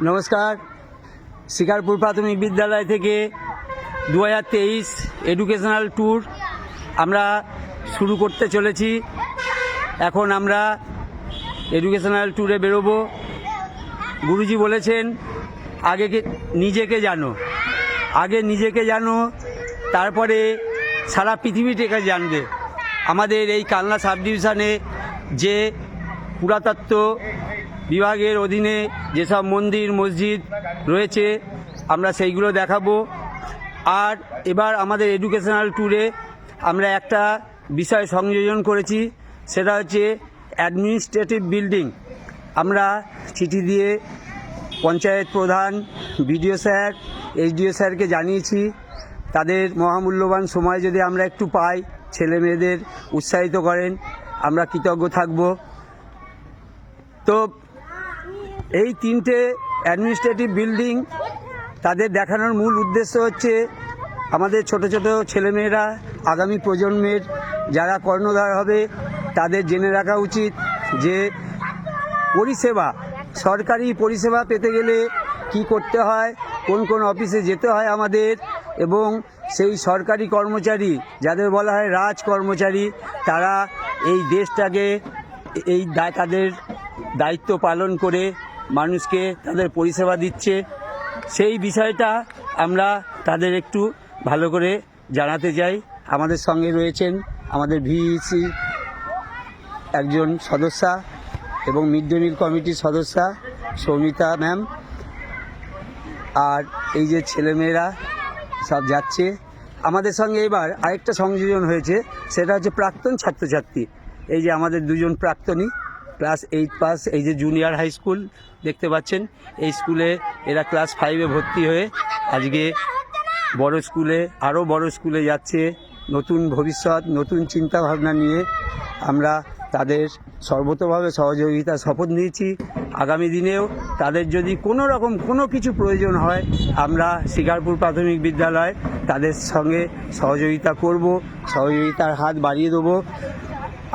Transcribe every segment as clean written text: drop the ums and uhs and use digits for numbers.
নমস্কার। শিকারপুর প্রাথমিক বিদ্যালয় থেকে 2023 এডুকেশনাল ট্যুর আমরা শুরু করতে চলেছি। এখন আমরা এডুকেশনাল ট্যুরে বেরোবো। গুরুজি বলেছেন আগে নিজেকে জানো, তারপরে সারা পৃথিবীটাকে জানবে। আমাদের এই কালনা সাব ডিভিশনে যে পুরাতত্ত্ব বিভাগের অধীনে যেসব মন্দির মসজিদ রয়েছে আমরা সেইগুলো দেখাবো। আর এবার আমাদের এডুকেশনাল ট্যুরে আমরা একটা বিষয় সংযোজন করেছি, সেটা হচ্ছে অ্যাডমিনিস্ট্রেটিভ বিল্ডিং। আমরা চিঠি দিয়ে পঞ্চায়েত প্রধান, বিডিও স্যার, এইচডিও স্যারকে জানিয়েছি তাদের মহামূল্যবান সময় যদি আমরা একটু পাই, ছেলে মেয়েদের উৎসাহিত করেন, আমরা কৃতজ্ঞ থাকব। তো এই তিনটে অ্যাডমিনিস্ট্রেটিভ বিল্ডিং তাদের দেখানোর মূল উদ্দেশ্য হচ্ছে আমাদের ছোট ছোট ছেলেমেয়েরা, আগামী প্রজন্মের যারা কর্ণধার হবে, তাদের জেনে রাখা উচিত যে পরিষেবা, সরকারি পরিষেবা পেতে গেলে কি করতে হয়, কোন কোন অফিসে যেতে হয় আমাদের, এবং সেই সরকারি কর্মচারী যাদের বলা হয় রাজ কর্মচারী, তারা এই দেশটাকে তাদের দায়িত্ব পালন করে মানুষকে তাদের পরিষেবা দিচ্ছে। সেই বিষয়টা আমরা তাদের একটু ভালো করে জানাতে চাই। আমাদের সঙ্গে রয়েছেন আমাদের ভিইসি একজন সদস্যা এবং মিড ডে মিল কমিটির সদস্যা সৌমিতা ম্যাম। আর এই যে ছেলেমেয়েরা সব যাচ্ছে আমাদের সঙ্গে। এবার আরেকটা সংযোজন হয়েছে, সেটা হচ্ছে প্রাক্তন ছাত্রছাত্রী। এই যে আমাদের দুজন প্রাক্তনী, ক্লাস 8 পাস, এই যে জুনিয়র হাই স্কুল দেখতে পাচ্ছেন, এই স্কুলে এরা ক্লাস 5-এ ভর্তি হয়ে আজকে বড় স্কুলে, আরও বড় স্কুলে যাচ্ছে। নতুন ভবিষ্যৎ, নতুন চিন্তা ভাবনা নিয়ে আমরা তাদের সর্বতোভাবে সহযোগিতার শপথ নিয়েছি। আগামী দিনেও তাদের যদি কোনো রকম কোনো কিছু প্রয়োজন হয়, আমরা শিকারপুর প্রাথমিক বিদ্যালয় তাদের সঙ্গে সহযোগিতা করব, সহযোগিতার হাত বাড়িয়ে দেবো।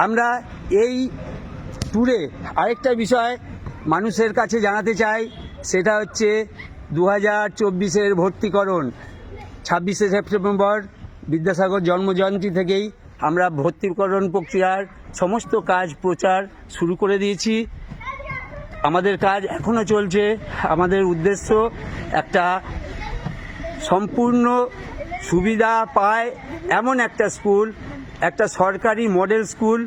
আমরা এই ট্যুরে আরেকটা বিষয় মানুষের কাছে জানাতে চাই, সেটা হচ্ছে 2024-এর ভর্তিকরণ। 26শে সেপ্টেম্বর বিদ্যাসাগর জন্মজয়ন্তী থেকেই আমরা ভর্তিকরণ প্রক্রিয়ার সমস্ত কাজ প্রচার শুরু করে দিয়েছি। আমাদের কাজ এখনও চলছে। আমাদের উদ্দেশ্য একটা সম্পূর্ণ সুবিধা পায় এমন একটা স্কুল, একটা সরকারি মডেল স্কুল,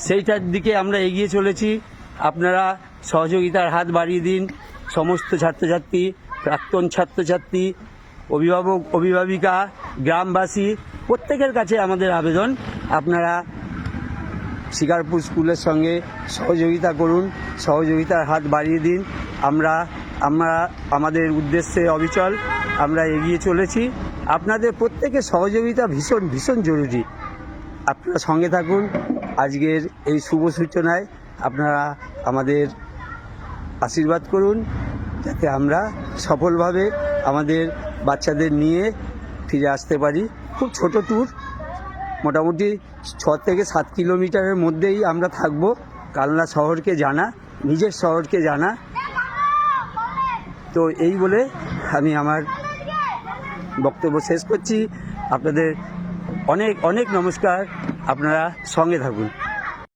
সেইটার দিকে আমরা এগিয়ে চলেছি। আপনারা সহযোগিতার হাত বাড়িয়ে দিন। সমস্ত ছাত্রছাত্রী, প্রাক্তন ছাত্রছাত্রী, অভিভাবক অভিভাবিকা, গ্রামবাসী, প্রত্যেকের কাছে আমাদের আবেদন, আপনারা শিকারপুর স্কুলের সঙ্গে সহযোগিতা করুন, সহযোগিতার হাত বাড়িয়ে দিন। আমরা আমাদের উদ্দেশ্যে অবিচল আমরা এগিয়ে চলেছি। আপনাদের প্রত্যেকের সহযোগিতা ভীষণ ভীষণ জরুরি। আপনারা সঙ্গে থাকুন। আজকের এই শুভ সূচনায় আপনারা আমাদের আশীর্বাদ করুন, যাতে আমরা সফলভাবে আমাদের বাচ্চাদের নিয়ে ফিরে আসতে পারি। খুব ছোট ট্যুর, মোটামুটি 6 থেকে 7 কিলোমিটারের মধ্যেই আমরা থাকব। কালনা শহরকে জানা, নিজের শহরকে জানা। তো এই বলে আমি আমার বক্তব্য শেষ করছি। আপনাদের অনেক অনেক নমস্কার। আপনারা সঙ্গে থাকুন।